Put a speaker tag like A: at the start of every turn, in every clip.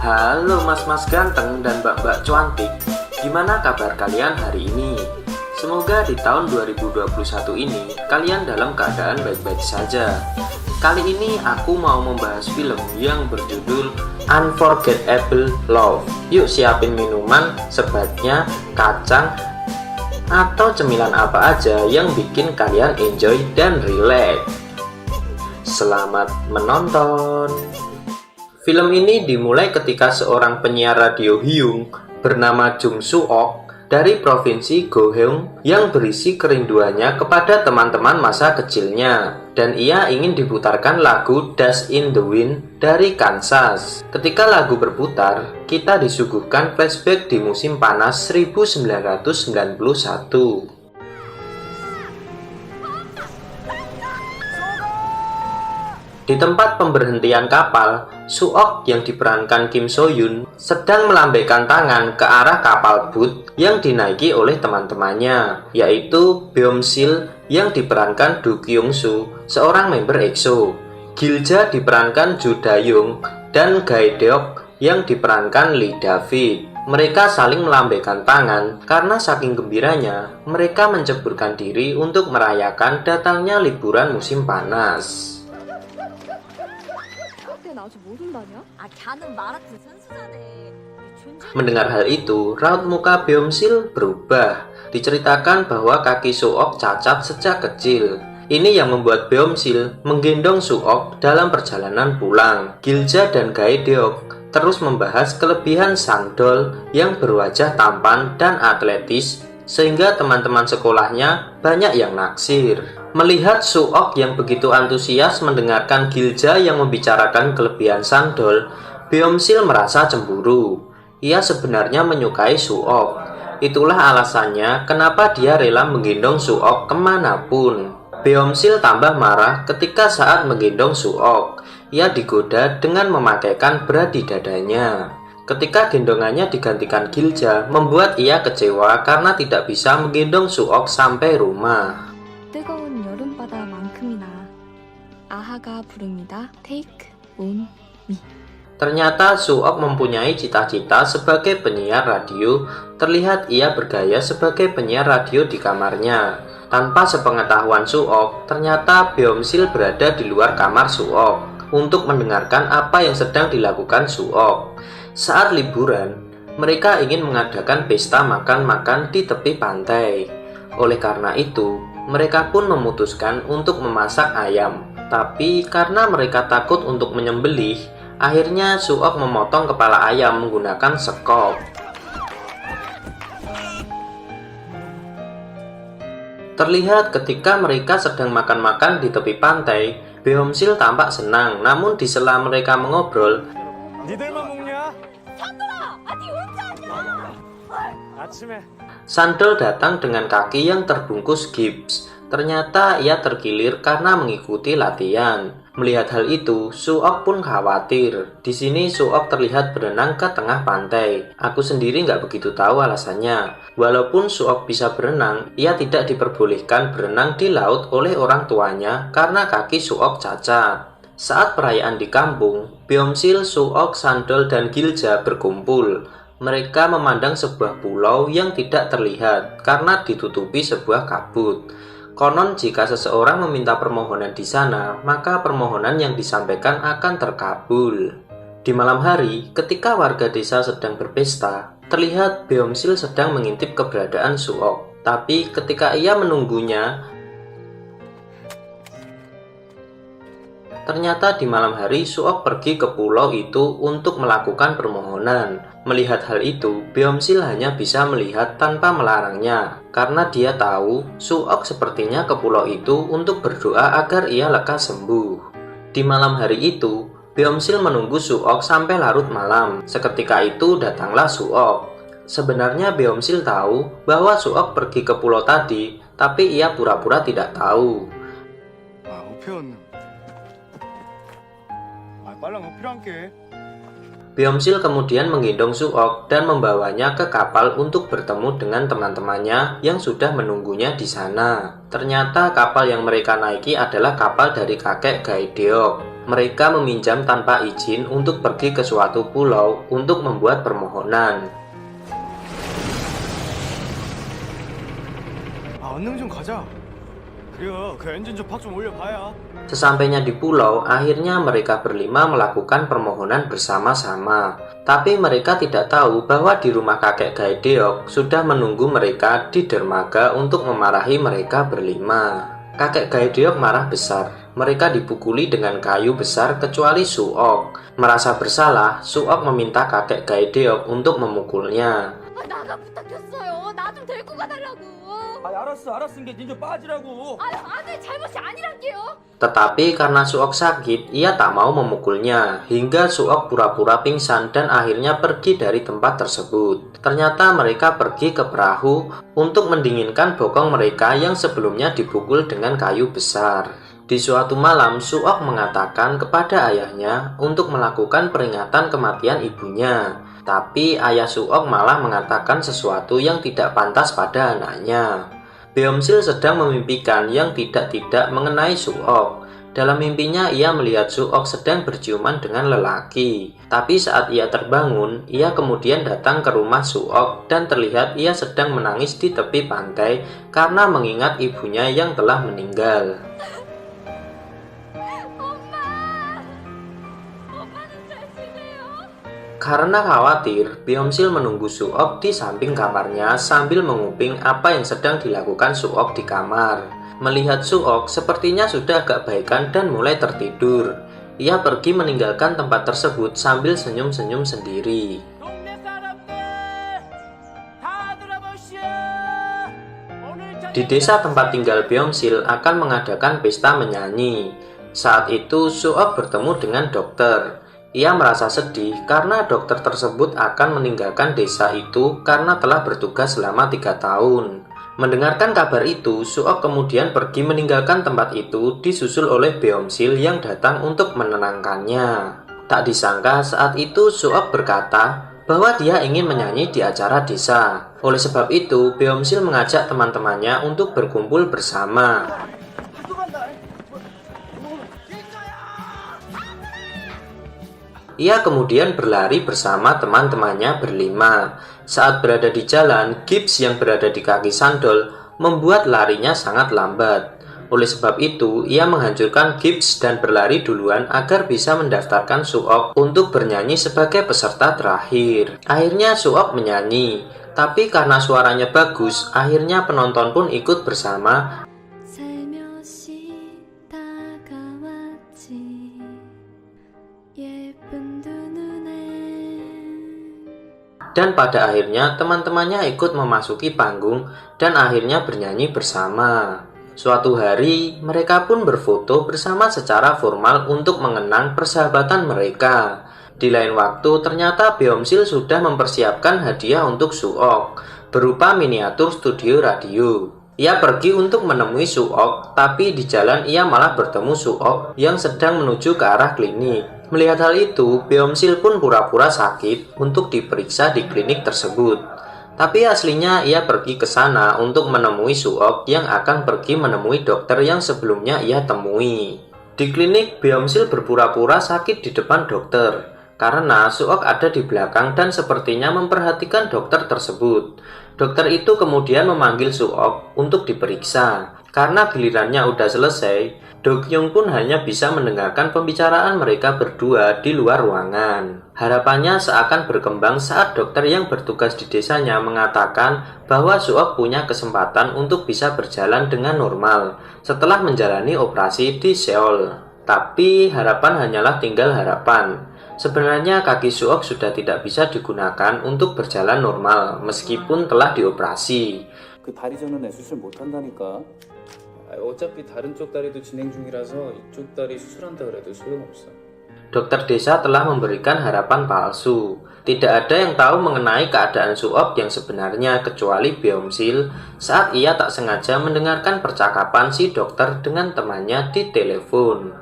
A: Halo mas-mas ganteng dan mbak-mbak cantik. Gimana kabar kalian hari ini? Semoga di tahun 2021 ini kalian dalam keadaan baik-baik saja. Kali ini aku mau membahas film yang berjudul Unforgettable Love. Yuk siapin minuman, sebatnya, kacang, atau cemilan apa aja yang bikin kalian enjoy dan relax. Selamat menonton. Film ini dimulai ketika seorang penyiar radio Hyung bernama Jung Soo-ok dari provinsi Goheung yang berisi kerinduannya kepada teman-teman masa kecilnya, dan ia ingin diputarkan lagu Dust in the Wind dari Kansas. Ketika lagu berputar, kita disuguhkan flashback di musim panas 1991. Di tempat pemberhentian kapal, Soo-ok yang diperankan Kim So-yoon sedang melambaikan tangan ke arah kapal boat yang dinaiki oleh teman-temannya, yaitu Beom-sil yang diperankan Do Kyung-soo, seorang member EXO, Gilja diperankan Joo Da-young, dan Gae-deok yang diperankan Lee David. Mereka saling melambaikan tangan karena saking gembiranya mereka menceburkan diri untuk merayakan datangnya liburan musim panas. Mendengar hal itu, raut muka Beom-sil berubah. Diceritakan bahwa kaki Soo-ok cacat sejak kecil. Ini yang membuat Beom-sil menggendong Soo-ok dalam perjalanan pulang. Gilja dan Gae-deok terus membahas kelebihan Sang-dol yang berwajah tampan dan atletis, sehingga teman-teman sekolahnya banyak yang naksir. Melihat Soo-ok yang begitu antusias mendengarkan Gilja yang membicarakan kelebihan Sang-dol, Beom-sil merasa cemburu. Ia sebenarnya menyukai Soo-ok. Itulah alasannya kenapa dia rela menggendong Soo-ok kemanapun. Beom-sil tambah marah ketika saat menggendong Soo-ok. Ia digoda dengan memakaikan bra di dadanya. Ketika gendongannya digantikan Gilja, membuat ia kecewa karena tidak bisa menggendong Soo-ok sampai rumah.
B: 뜨거운 여름바다만큼이나 아하가 부릅니다. Take on me.
A: Ternyata Soo-ok mempunyai cita-cita sebagai penyiar radio. Terlihat ia bergaya sebagai penyiar radio di kamarnya. Tanpa sepengetahuan Soo-ok, ternyata Beom-sil berada di luar kamar Soo-ok untuk mendengarkan apa yang sedang dilakukan Soo-ok. Saat liburan, mereka ingin mengadakan pesta makan-makan di tepi pantai. Oleh karena itu, mereka pun memutuskan untuk memasak ayam. Tapi karena mereka takut untuk menyembelih, akhirnya Soo-ok memotong kepala ayam menggunakan sekop. Terlihat ketika mereka sedang makan-makan di tepi pantai, Beom-sil tampak senang. Namun di sela mereka mengobrol, Sang-dol datang dengan kaki yang terbungkus gips. Ternyata ia terkilir karena mengikuti latihan. Melihat hal itu, Soo-ok pun khawatir. Di sini Soo-ok terlihat berenang ke tengah pantai. Aku sendiri nggak begitu tahu alasannya. Walaupun Soo-ok bisa berenang, ia tidak diperbolehkan berenang di laut oleh orang tuanya karena kaki Soo-ok cacat. Saat perayaan di kampung, Beom-sil, Soo-ok, Sang-dol, dan Gilja berkumpul. Mereka memandang sebuah pulau yang tidak terlihat karena ditutupi sebuah kabut. Konon jika seseorang meminta permohonan di sana, maka permohonan yang disampaikan akan terkabul. Di malam hari, ketika warga desa sedang berpesta, terlihat Beom-sil sedang mengintip keberadaan Soo-ok. Tapi ketika ia menunggunya, ternyata di malam hari Soo-ok pergi ke pulau itu untuk melakukan permohonan. Melihat hal itu, Beom-sil hanya bisa melihat tanpa melarangnya, karena dia tahu Soo-ok sepertinya ke pulau itu untuk berdoa agar ia lekas sembuh. Di malam hari itu, Beom-sil menunggu Soo-ok sampai larut malam. Seketika itu datanglah Soo-ok. Sebenarnya Beom-sil tahu bahwa Soo-ok pergi ke pulau tadi, tapi ia pura-pura tidak tahu. Byung-sil kemudian menggendong Su-ok dan membawanya ke kapal untuk bertemu dengan teman-temannya yang sudah menunggunya di sana. Ternyata kapal yang mereka naiki adalah kapal dari kakek Gaedeok. Mereka meminjam tanpa izin untuk pergi ke suatu pulau untuk membuat permohonan.
C: 언능 좀 가자. 그래요. 그 엔진 좀 팍 좀 올려봐야.
A: Sesampainya di pulau, akhirnya mereka berlima melakukan permohonan bersama-sama. Tapi mereka tidak tahu bahwa di rumah kakek Gaedeok sudah menunggu mereka di dermaga untuk memarahi mereka berlima. Kakek Gaedeok marah besar. Mereka dipukuli dengan kayu besar kecuali Su-ok. Merasa bersalah, Su-ok meminta kakek Gaedeok untuk memukulnya.
D: 나가 부탁했어요. 나 좀 데리고 가달라고.
C: 알았으니까 니 좀 빠지라고.
D: 아들 잘못이 아니란게요.
A: Tetapi karena Su-ok sakit, ia tak mau memukulnya, hingga Su-ok pura-pura pingsan dan akhirnya pergi dari tempat tersebut. Ternyata mereka pergi ke perahu untuk mendinginkan bokong mereka yang sebelumnya dipukul dengan kayu besar. Di suatu malam, Su-ok mengatakan kepada ayahnya untuk melakukan peringatan kematian ibunya. Tapi ayah Su-ok malah mengatakan sesuatu yang tidak pantas pada anaknya. Byung-sil sedang memimpikan yang tidak-tidak mengenai Su-ok. Dalam mimpinya ia melihat Su-ok sedang berciuman dengan lelaki. Tapi saat ia terbangun, ia kemudian datang ke rumah Su-ok dan terlihat ia sedang menangis di tepi pantai karena mengingat ibunya yang telah meninggal. Karena khawatir, Byung-sil menunggu Su-ok di samping kamarnya sambil menguping apa yang sedang dilakukan Su-ok di kamar. Melihat Su-ok sepertinya sudah agak baikan dan mulai tertidur. Ia pergi meninggalkan tempat tersebut sambil senyum-senyum sendiri. Di desa tempat tinggal Byung-sil akan mengadakan pesta menyanyi. Saat itu Su-ok bertemu dengan dokter. Ia merasa sedih karena dokter tersebut akan meninggalkan desa itu karena telah bertugas selama 3 tahun. Mendengarkan kabar itu, Su-ok kemudian pergi meninggalkan tempat itu disusul oleh Byung-sil yang datang untuk menenangkannya. Tak disangka saat itu Su-ok berkata bahwa dia ingin menyanyi di acara desa. Oleh sebab itu, Byung-sil mengajak teman-temannya untuk berkumpul bersama. Ia kemudian berlari bersama teman-temannya berlima. Saat berada di jalan, gips yang berada di kaki sandal membuat larinya sangat lambat. Oleh sebab itu, ia menghancurkan gips dan berlari duluan agar bisa mendaftarkan Su-ok untuk bernyanyi sebagai peserta terakhir. Akhirnya Su-ok menyanyi, tapi karena suaranya bagus, akhirnya penonton pun ikut bersama. Dan pada akhirnya teman-temannya ikut memasuki panggung dan akhirnya bernyanyi bersama. Suatu hari mereka pun berfoto bersama secara formal untuk mengenang persahabatan mereka. Di lain waktu ternyata Byung-sil sudah mempersiapkan hadiah untuk Su-ok berupa miniatur studio radio. Ia pergi untuk menemui Su-ok, tapi di jalan ia malah bertemu Su-ok yang sedang menuju ke arah klinik. Melihat hal itu, Byung-sil pun pura-pura sakit untuk diperiksa di klinik tersebut. Tapi aslinya ia pergi ke sana untuk menemui Su-ok yang akan pergi menemui dokter yang sebelumnya ia temui. Di klinik, Byung-sil berpura-pura sakit di depan dokter karena Su-ok ada di belakang dan sepertinya memperhatikan dokter tersebut. Dokter itu kemudian memanggil Su-ok untuk diperiksa. Karena gilirannya udah selesai, Do-kyung pun hanya bisa mendengarkan pembicaraan mereka berdua di luar ruangan. Harapannya seakan berkembang saat dokter yang bertugas di desanya mengatakan bahwa Su-ok punya kesempatan untuk bisa berjalan dengan normal setelah menjalani operasi di Seoul. Tapi harapan hanyalah tinggal harapan. Sebenarnya kaki Su-ok sudah tidak bisa digunakan untuk berjalan normal meskipun telah dioperasi.
E: 그 다리 전원에 수술 못 한다니까. 어차피 다른 쪽 다리도 진행 중이라서 이쪽 다리 수술한다 그래도 소용없어.
A: Dokter desa telah memberikan harapan palsu. Tidak ada yang tahu mengenai keadaan Su-ok yang sebenarnya kecuali Byung-sil saat ia tak sengaja mendengarkan percakapan si dokter dengan temannya di telepon.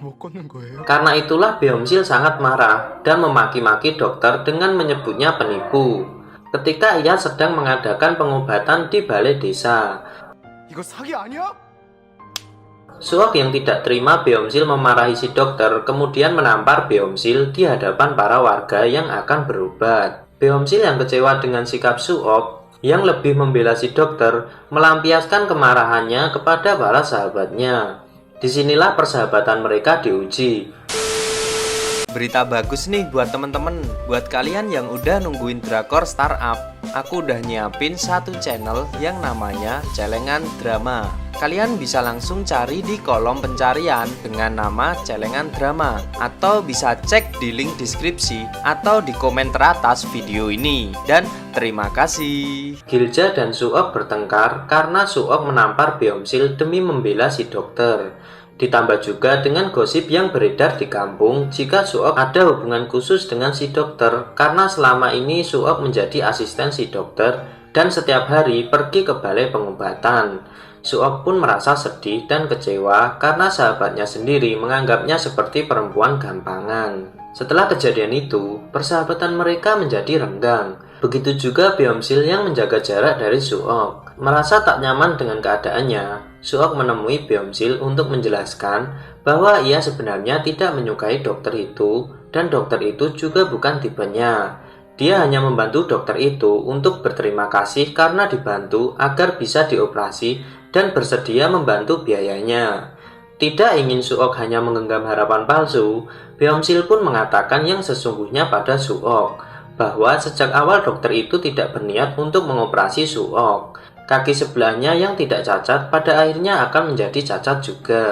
C: 못 걷는 거예요?
A: Karena itulah Beomsil sangat marah dan memaki-maki dokter dengan menyebutnya penipu. Ketika ia sedang mengadakan pengobatan di balai desa,
C: 이거 사기 아니야?
A: Suok yang tidak terima Beomsil memarahi si dokter kemudian menampar Beomsil di hadapan para warga yang akan berobat. Beomsil yang kecewa dengan sikap Suok yang lebih membela si dokter melampiaskan kemarahannya kepada para sahabatnya. Disinilah persahabatan mereka diuji. Berita bagus nih buat temen-temen, buat kalian yang udah nungguin drakor startup. Aku udah nyiapin satu channel yang namanya Celengan Drama. Kalian bisa langsung cari di kolom pencarian dengan nama Celengan Drama, atau bisa cek di link deskripsi atau di komen teratas video ini. Dan terima kasih. Gilja dan Suok bertengkar karena Suok menampar Beomsil demi membela si dokter. Ditambah juga dengan gosip yang beredar di kampung jika Suok ada hubungan khusus dengan si dokter, karena selama ini Suok menjadi asisten si dokter dan setiap hari pergi ke balai pengobatan. Suok pun merasa sedih dan kecewa karena sahabatnya sendiri menganggapnya seperti perempuan gampangan. Setelah kejadian itu, persahabatan mereka menjadi renggang. Begitu juga Beomsil yang menjaga jarak dari Suok. Merasa tak nyaman dengan keadaannya, Suok menemui Beomsil untuk menjelaskan bahwa ia sebenarnya tidak menyukai dokter itu dan dokter itu juga bukan tipenya. Dia hanya membantu dokter itu untuk berterima kasih karena dibantu agar bisa dioperasi dan bersedia membantu biayanya. Tidak ingin Suok hanya menggenggam harapan palsu, Beomsil pun mengatakan yang sesungguhnya pada Suok, bahwa sejak awal dokter itu tidak berniat untuk mengoperasi Suok. Kaki sebelahnya yang tidak cacat pada akhirnya akan menjadi cacat juga.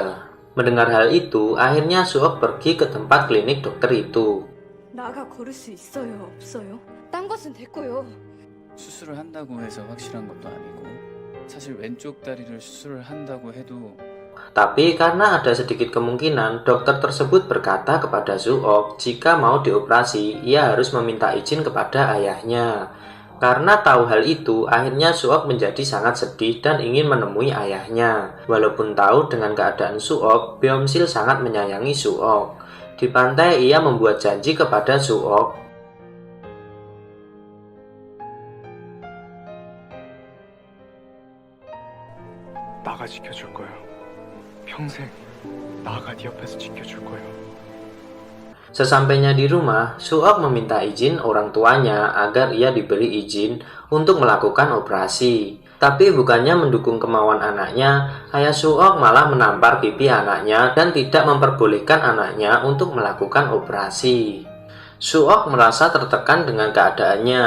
A: Mendengar hal itu, akhirnya Suok pergi ke tempat klinik dokter itu.
B: 나가 걸을 수 있어요, 없어요?
D: 딴 것은 됐고요.
E: 수술을 한다고 해서 확실한 것도 아니고 사실 왼쪽 다리를 수술을 한다고 해도
A: Tapi karena ada sedikit kemungkinan, dokter tersebut berkata kepada Suok jika mau dioperasi, ia harus meminta izin kepada ayahnya. Karena tahu hal itu, akhirnya Suok menjadi sangat sedih dan ingin menemui ayahnya. Walaupun tahu dengan keadaan Suok, Beomsil sangat menyayangi Suok. Di pantai, ia membuat janji kepada Suok.
C: 나가 지켜줄 거야. 평생 나가 네 옆에서 지켜줄 거야.
A: Sesampainya di rumah, Suok meminta izin orang tuanya agar ia diberi izin untuk melakukan operasi. Tapi bukannya mendukung kemauan anaknya, ayah Suok malah menampar pipi anaknya dan tidak memperbolehkan anaknya untuk melakukan operasi. Suok merasa tertekan dengan keadaannya.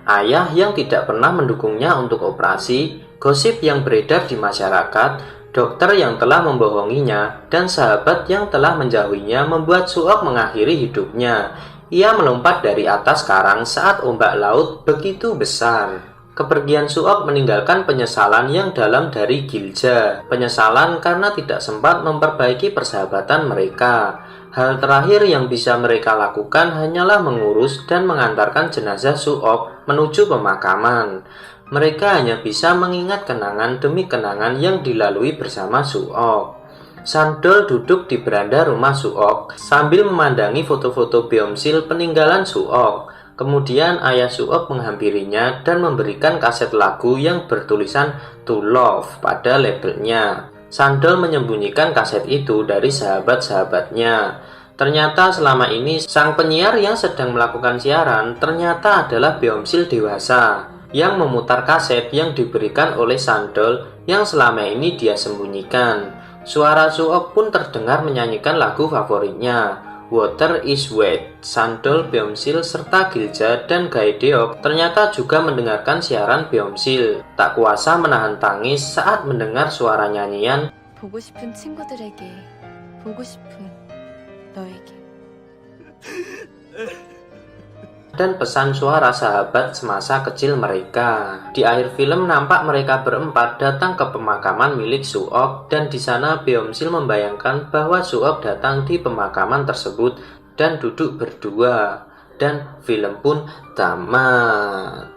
A: Ayah yang tidak pernah mendukungnya untuk operasi, gosip yang beredar di masyarakat, dokter yang telah membohonginya, dan sahabat yang telah menjauhinya membuat Suok mengakhiri hidupnya. Ia melompat dari atas karang saat ombak laut begitu besar. Kepergian Suok meninggalkan penyesalan yang dalam dari Gilja. Penyesalan karena tidak sempat memperbaiki persahabatan mereka. Hal terakhir yang bisa mereka lakukan hanyalah mengurus dan mengantarkan jenazah Suok menuju pemakaman. Mereka hanya bisa mengingat kenangan demi kenangan yang dilalui bersama Suok. Sandol duduk di beranda rumah Suok sambil memandangi foto-foto Beomsil peninggalan Suok. Kemudian ayah Suok menghampirinya dan memberikan kaset lagu yang bertulisan To Love pada labelnya. Sandol menyembunyikan kaset itu dari sahabat-sahabatnya. Ternyata selama ini sang penyiar yang sedang melakukan siaran ternyata adalah Beomsil dewasa yang memutar kaset yang diberikan oleh Sandol yang selama ini dia sembunyikan. Suara Suok pun terdengar menyanyikan lagu favoritnya, Water is Wet. Sandol, Beomsil, serta Gilja dan Gaedeok ternyata juga mendengarkan siaran Beomsil. Tak kuasa menahan tangis saat mendengar suara nyanyian
B: 보고 싶은 친구들에게, 보고 싶은 너에게.
A: dan pesan suara sahabat semasa kecil mereka. Di akhir film nampak mereka berempat datang ke pemakaman milik Suok dan di sana Beomsil membayangkan bahwa Suok datang di pemakaman tersebut dan duduk berdua. Dan film pun tamat.